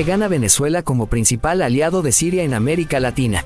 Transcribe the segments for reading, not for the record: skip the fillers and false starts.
que gana Venezuela como principal aliado de Siria en América Latina.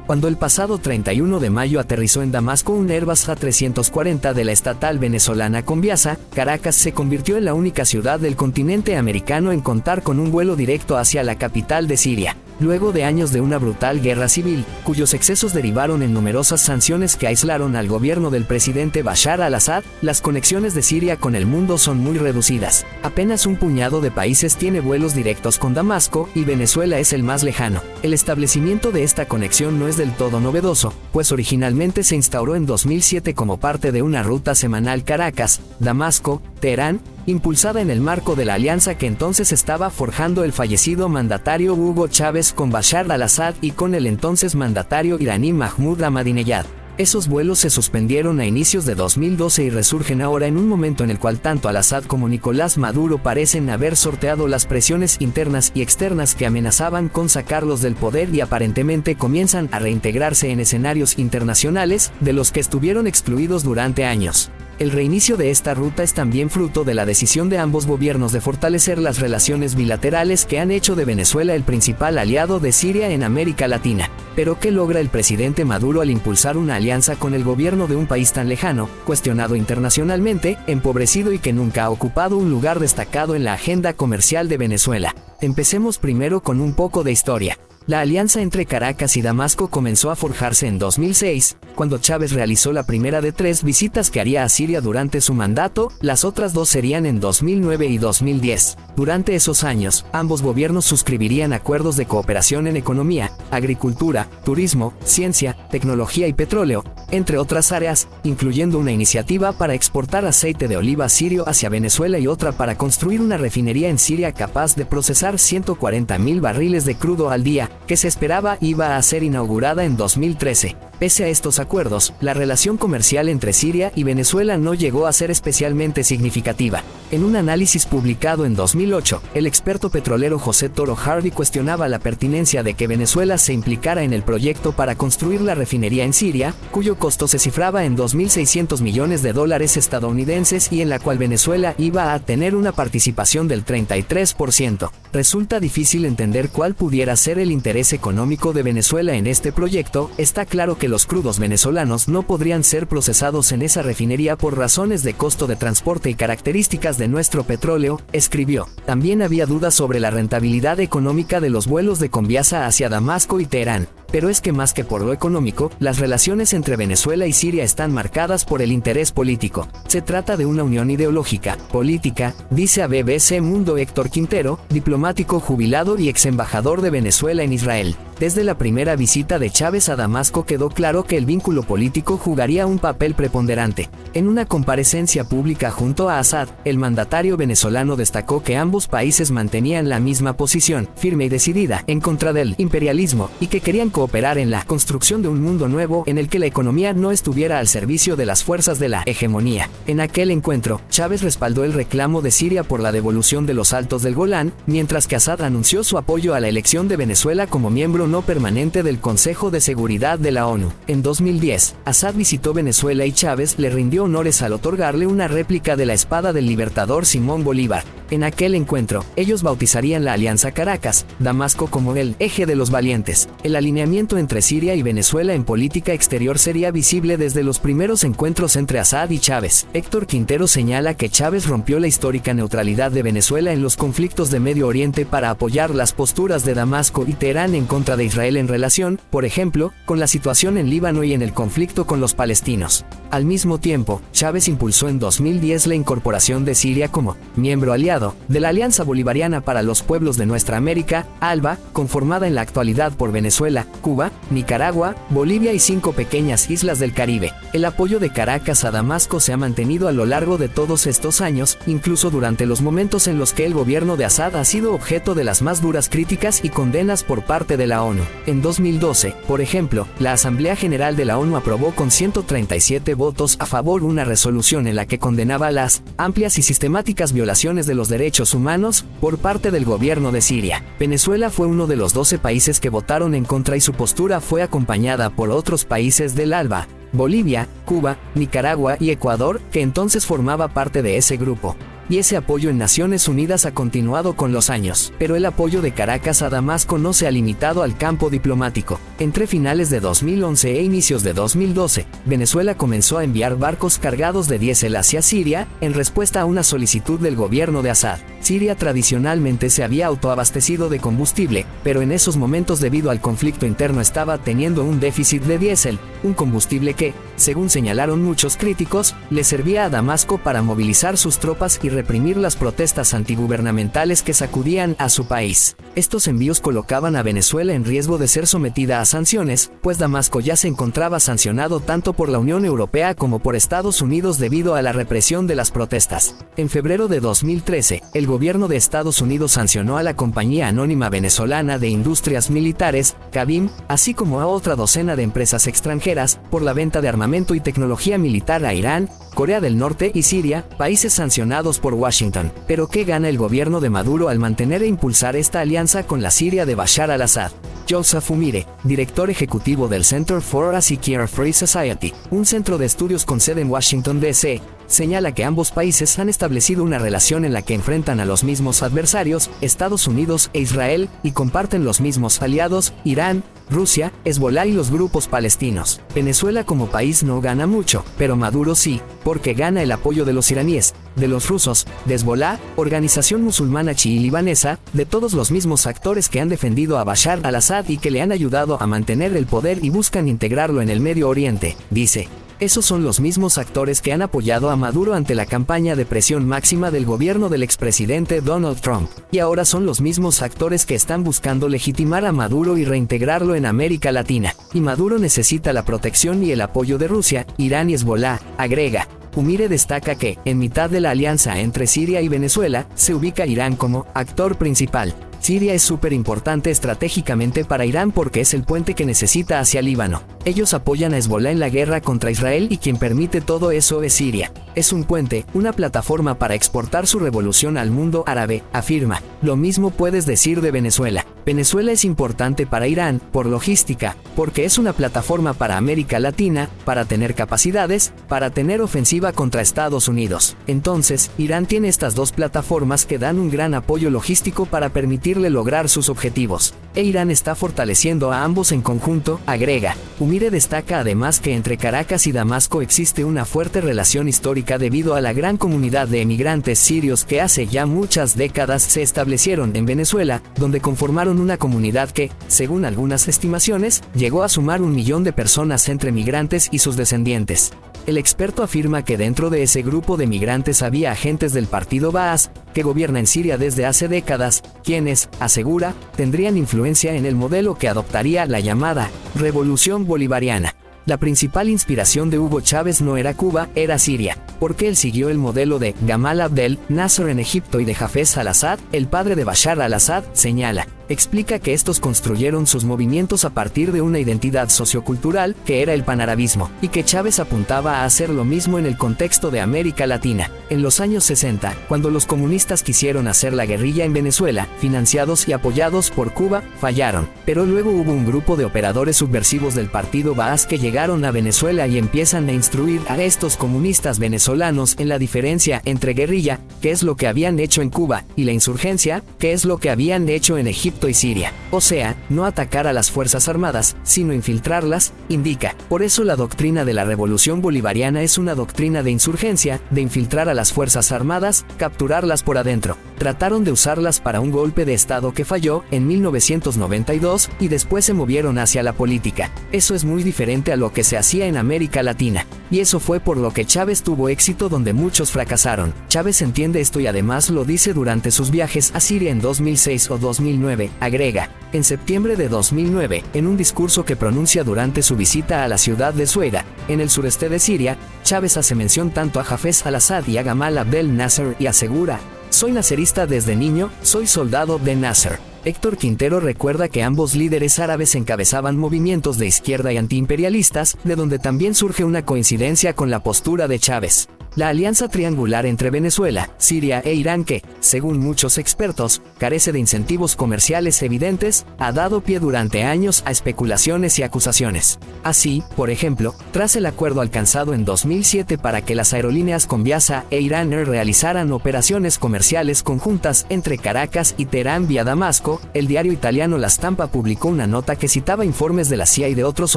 Cuando el pasado 31 de mayo aterrizó en Damasco un Airbus A340 de la estatal venezolana Conviasa, Caracas se convirtió en la única ciudad del continente americano en contar con un vuelo directo hacia la capital de Siria. Luego de años de una brutal guerra civil, cuyos excesos derivaron en numerosas sanciones que aislaron al gobierno del presidente Bashar al-Assad, las conexiones de Siria con el mundo son muy reducidas. Apenas un puñado de países tiene vuelos directos con Damasco, y Venezuela es el más lejano. El establecimiento de esta conexión no es del todo novedoso, pues originalmente se instauró en 2007 como parte de una ruta semanal Caracas, Damasco, Teherán, impulsada en el marco de la alianza que entonces estaba forjando el fallecido mandatario Hugo Chávez con Bashar al-Assad y con el entonces mandatario iraní Mahmoud Ahmadinejad. Esos vuelos se suspendieron a inicios de 2012 y resurgen ahora en un momento en el cual tanto al-Assad como Nicolás Maduro parecen haber sorteado las presiones internas y externas que amenazaban con sacarlos del poder y aparentemente comienzan a reintegrarse en escenarios internacionales de los que estuvieron excluidos durante años. El reinicio de esta ruta es también fruto de la decisión de ambos gobiernos de fortalecer las relaciones bilaterales que han hecho de Venezuela el principal aliado de Siria en América Latina. Pero ¿qué logra el presidente Maduro al impulsar una alianza con el gobierno de un país tan lejano, cuestionado internacionalmente, empobrecido y que nunca ha ocupado un lugar destacado en la agenda comercial de Venezuela? Empecemos primero con un poco de historia. La alianza entre Caracas y Damasco comenzó a forjarse en 2006, cuando Chávez realizó la primera de 3 visitas que haría a Siria durante su mandato, las otras 2 serían en 2009 y 2010. Durante esos años, ambos gobiernos suscribirían acuerdos de cooperación en economía, agricultura, turismo, ciencia, tecnología y petróleo, entre otras áreas, incluyendo una iniciativa para exportar aceite de oliva sirio hacia Venezuela y otra para construir una refinería en Siria capaz de procesar 140,000 barriles de crudo al día, que se esperaba iba a ser inaugurada en 2013. Pese a estos acuerdos, la relación comercial entre Siria y Venezuela no llegó a ser especialmente significativa. En un análisis publicado en 2008, el experto petrolero José Toro Harvey cuestionaba la pertinencia de que Venezuela se implicara en el proyecto para construir la refinería en Siria, cuyo costo se cifraba en $2.600 millones estadounidenses y en la cual Venezuela iba a tener una participación del 33%. Resulta difícil entender cuál pudiera ser el interés económico de Venezuela en este proyecto. Está claro que los crudos venezolanos no podrían ser procesados en esa refinería por razones de costo de transporte y características de nuestro petróleo, escribió. También había dudas sobre la rentabilidad económica de los vuelos de Conviasa hacia Damasco y Teherán. Pero es que más que por lo económico, las relaciones entre Venezuela y Siria están marcadas por el interés político. Se trata de una unión ideológica, política, dice a BBC Mundo Héctor Quintero, diplomático jubilado y ex embajador de Venezuela en Israel. Desde la primera visita de Chávez a Damasco quedó claro que el vínculo político jugaría un papel preponderante. En una comparecencia pública junto a Assad, el mandatario venezolano destacó que ambos países mantenían la misma posición, firme y decidida, en contra del imperialismo, y que querían cooperar en la construcción de un mundo nuevo en el que la economía no estuviera al servicio de las fuerzas de la hegemonía. En aquel encuentro, Chávez respaldó el reclamo de Siria por la devolución de los Altos del Golán, mientras que Assad anunció su apoyo a la elección de Venezuela como miembro no permanente del Consejo de Seguridad de la ONU. En 2010, Assad visitó Venezuela y Chávez le rindió honores al otorgarle una réplica de la espada del libertador Simón Bolívar. En aquel encuentro, ellos bautizarían la Alianza Caracas, Damasco como el eje de los valientes. El alineamiento entre Siria y Venezuela en política exterior sería visible desde los primeros encuentros entre Assad y Chávez. Héctor Quintero señala que Chávez rompió la histórica neutralidad de Venezuela en los conflictos de Medio Oriente para apoyar las posturas de Damasco y Teherán en contra de Israel en relación, por ejemplo, con la situación en Líbano y en el conflicto con los palestinos. Al mismo tiempo, Chávez impulsó en 2010 la incorporación de Siria como miembro aliado de la Alianza Bolivariana para los Pueblos de Nuestra América, ALBA, conformada en la actualidad por Venezuela, Cuba, Nicaragua, Bolivia y 5 pequeñas islas del Caribe. El apoyo de Caracas a Damasco se ha mantenido a lo largo de todos estos años, incluso durante los momentos en los que el gobierno de Assad ha sido objeto de las más duras críticas y condenas por parte de la ONU. En 2012, por ejemplo, la Asamblea General de la ONU aprobó con 137 votos a favor una resolución en la que condenaba las amplias y sistemáticas violaciones de los derechos humanos por parte del gobierno de Siria. Venezuela fue uno de los 12 países que votaron en contra y su postura fue acompañada por otros países del ALBA, Bolivia, Cuba, Nicaragua y Ecuador, que entonces formaba parte de ese grupo. y ese apoyo en Naciones Unidas ha continuado con los años. Pero el apoyo de Caracas a Damasco no se ha limitado al campo diplomático. Entre finales de 2011 e inicios de 2012, Venezuela comenzó a enviar barcos cargados de diésel hacia Siria, en respuesta a una solicitud del gobierno de Assad. Siria tradicionalmente se había autoabastecido de combustible, pero en esos momentos debido al conflicto interno estaba teniendo un déficit de diésel, un combustible que, según señalaron muchos críticos, le servía a Damasco para movilizar sus tropas y reprimir las protestas antigubernamentales que sacudían a su país. Estos envíos colocaban a Venezuela en riesgo de ser sometida a sanciones, pues Damasco ya se encontraba sancionado tanto por la Unión Europea como por Estados Unidos debido a la represión de las protestas. En febrero de 2013, el gobierno de Estados Unidos sancionó a la Compañía Anónima Venezolana de Industrias Militares, CAVIM, así como a otra docena de empresas extranjeras, por la venta de armamento y tecnología militar a Irán, Corea del Norte y Siria, países sancionados por Washington. Pero ¿qué gana el gobierno de Maduro al mantener e impulsar esta alianza con la Siria de Bashar al-Assad? Joseph Umire, director ejecutivo del Center for a Secure Free Society, un centro de estudios con sede en Washington, D.C., señala que ambos países han establecido una relación en la que enfrentan a los mismos adversarios, Estados Unidos e Israel, y comparten los mismos aliados, Irán, Rusia, Hezbollah y los grupos palestinos. Venezuela como país no gana mucho, pero Maduro sí, porque gana el apoyo de los iraníes, de los rusos, de Hezbollah, organización musulmana chií libanesa, de todos los mismos actores que han defendido a Bashar al-Assad y que le han ayudado a mantener el poder y buscan integrarlo en el Medio Oriente, dice. Esos son los mismos actores que han apoyado a Maduro ante la campaña de presión máxima del gobierno del expresidente Donald Trump. Y ahora son los mismos actores que están buscando legitimar a Maduro y reintegrarlo en América Latina. Y Maduro necesita la protección y el apoyo de Rusia, Irán y Hezbollah, agrega. Umire destaca que, en mitad de la alianza entre Siria y Venezuela, se ubica Irán como actor principal. Siria es súper importante estratégicamente para Irán porque es el puente que necesita hacia Líbano. Ellos apoyan a Hezbollah en la guerra contra Israel y quien permite todo eso es Siria. Es un puente, una plataforma para exportar su revolución al mundo árabe, afirma. Lo mismo puedes decir de Venezuela. Venezuela es importante para Irán, por logística, porque es una plataforma para América Latina, para tener capacidades, para tener ofensiva contra Estados Unidos. Entonces, Irán tiene estas dos plataformas que dan un gran apoyo logístico para permitirle lograr sus objetivos. E Irán está fortaleciendo a ambos en conjunto, agrega. Umire destaca además que entre Caracas y Damasco existe una fuerte relación histórica debido a la gran comunidad de emigrantes sirios que hace ya muchas décadas se establecieron en Venezuela, donde conformaron una comunidad que, según algunas estimaciones, llegó a sumar 1 millón de personas entre migrantes y sus descendientes. El experto afirma que dentro de ese grupo de migrantes había agentes del partido Baas, que gobierna en Siria desde hace décadas, quienes, asegura, tendrían influencia en el modelo que adoptaría la llamada Revolución Bolivariana. La principal inspiración de Hugo Chávez no era Cuba, era Siria, porque él siguió el modelo de Gamal Abdel Nasser en Egipto y de Hafez al-Assad, el padre de Bashar al-Assad, señala. Explica que estos construyeron sus movimientos a partir de una identidad sociocultural, que era el panarabismo, y que Chávez apuntaba a hacer lo mismo en el contexto de América Latina. En los años 60, cuando los comunistas quisieron hacer la guerrilla en Venezuela, financiados y apoyados por Cuba, fallaron. Pero luego hubo un grupo de operadores subversivos del partido Baas que llegaron a Venezuela y empiezan a instruir a estos comunistas venezolanos en la diferencia entre guerrilla, que es lo que habían hecho en Cuba, y la insurgencia, que es lo que habían hecho en Egipto y Siria. O sea, no atacar a las fuerzas armadas, sino infiltrarlas, indica. Por eso la doctrina de la Revolución Bolivariana es una doctrina de insurgencia, de infiltrar a las fuerzas armadas, capturarlas por adentro. Trataron de usarlas para un golpe de Estado que falló en 1992 y después se movieron hacia la política. Eso es muy diferente a lo que se hacía en América Latina. Y eso fue por lo que Chávez tuvo éxito donde muchos fracasaron. Chávez entiende esto y además lo dice durante sus viajes a Siria en 2006 o 2009, agrega. En septiembre de 2009, en un discurso que pronuncia durante su visita a la ciudad de Sueda, en el sureste de Siria, Chávez hace mención tanto a Hafez al-Assad y a Gamal Abdel Nasser y asegura: soy nacerista desde niño, soy soldado de Nasser. Héctor Quintero recuerda que ambos líderes árabes encabezaban movimientos de izquierda y antiimperialistas, de donde también surge una coincidencia con la postura de Chávez. La alianza triangular entre Venezuela, Siria e Irán que, según muchos expertos, carece de incentivos comerciales evidentes, ha dado pie durante años a especulaciones y acusaciones. Así, por ejemplo, tras el acuerdo alcanzado en 2007 para que las aerolíneas Conviasa e Iran Air realizaran operaciones comerciales conjuntas entre Caracas y Teherán vía Damasco, el diario italiano La Stampa publicó una nota que citaba informes de la CIA y de otros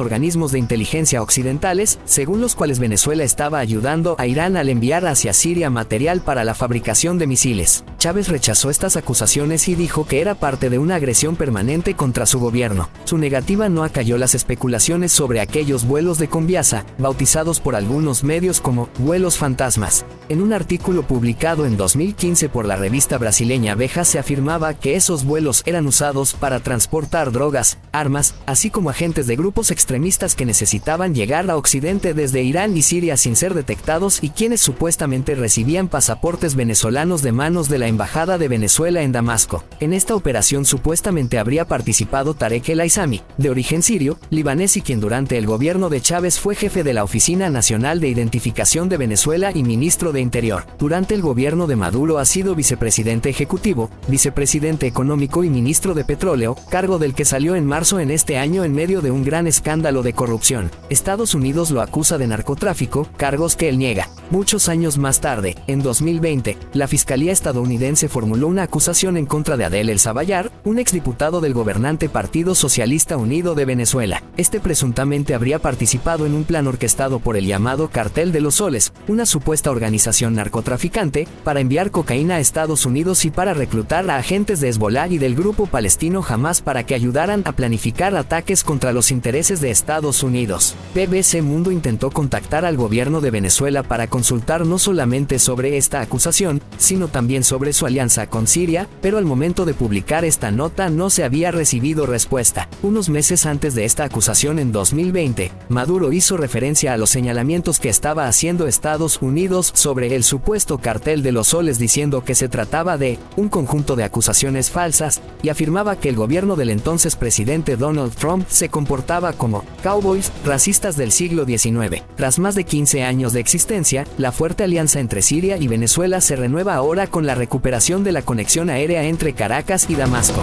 organismos de inteligencia occidentales, según los cuales Venezuela estaba ayudando a Irán al enviar hacia Siria material para la fabricación de misiles. Chávez rechazó estas acusaciones y dijo que era parte de una agresión permanente contra su gobierno. Su negativa no acalló las especulaciones sobre aquellos vuelos de Conviasa, bautizados por algunos medios como vuelos fantasmas. En un artículo publicado en 2015 por la revista brasileña Veja se afirmaba que esos vuelos eran usados para transportar drogas, armas, así como agentes de grupos extremistas que necesitaban llegar a Occidente desde Irán y Siria sin ser detectados y quienes supuestamente recibían pasaportes venezolanos de manos de la Embajada de Venezuela en Damasco. En esta operación supuestamente habría participado Tarek El Aissami, de origen sirio, libanés y quien durante el gobierno de Chávez fue jefe de la Oficina Nacional de Identificación de Venezuela y ministro de Interior. Durante el gobierno de Maduro ha sido vicepresidente ejecutivo, vicepresidente económico y ministro de Petróleo, cargo del que salió en marzo en este año en medio de un gran escándalo de corrupción. Estados Unidos lo acusa de narcotráfico, cargos que él niega. Muchos años más tarde, en 2020, la Fiscalía estadounidense formuló una acusación en contra de Adel El Sabayar, un exdiputado del gobernante Partido Socialista Unido de Venezuela. Este presuntamente habría participado en un plan orquestado por el llamado Cartel de los Soles, una supuesta organización narcotraficante, para enviar cocaína a Estados Unidos y para reclutar a agentes de Hezbollah y del grupo palestino Hamas para que ayudaran a planificar ataques contra los intereses de Estados Unidos. BBC Mundo intentó contactar al gobierno de Venezuela para consultar no solamente sobre esta acusación, sino también sobre su alianza con Siria, pero al momento de publicar esta nota no se había recibido respuesta. Unos meses antes de esta acusación en 2020, Maduro hizo referencia a los señalamientos que estaba haciendo Estados Unidos sobre el supuesto Cartel de los Soles diciendo que se trataba de un conjunto de acusaciones falsas, y afirmaba que el gobierno del entonces presidente Donald Trump se comportaba como cowboys racistas del siglo XIX. Tras más de 15 años de existencia, la fuerte alianza entre Siria y Venezuela se renueva ahora con la recuperación de la conexión aérea entre Caracas y Damasco.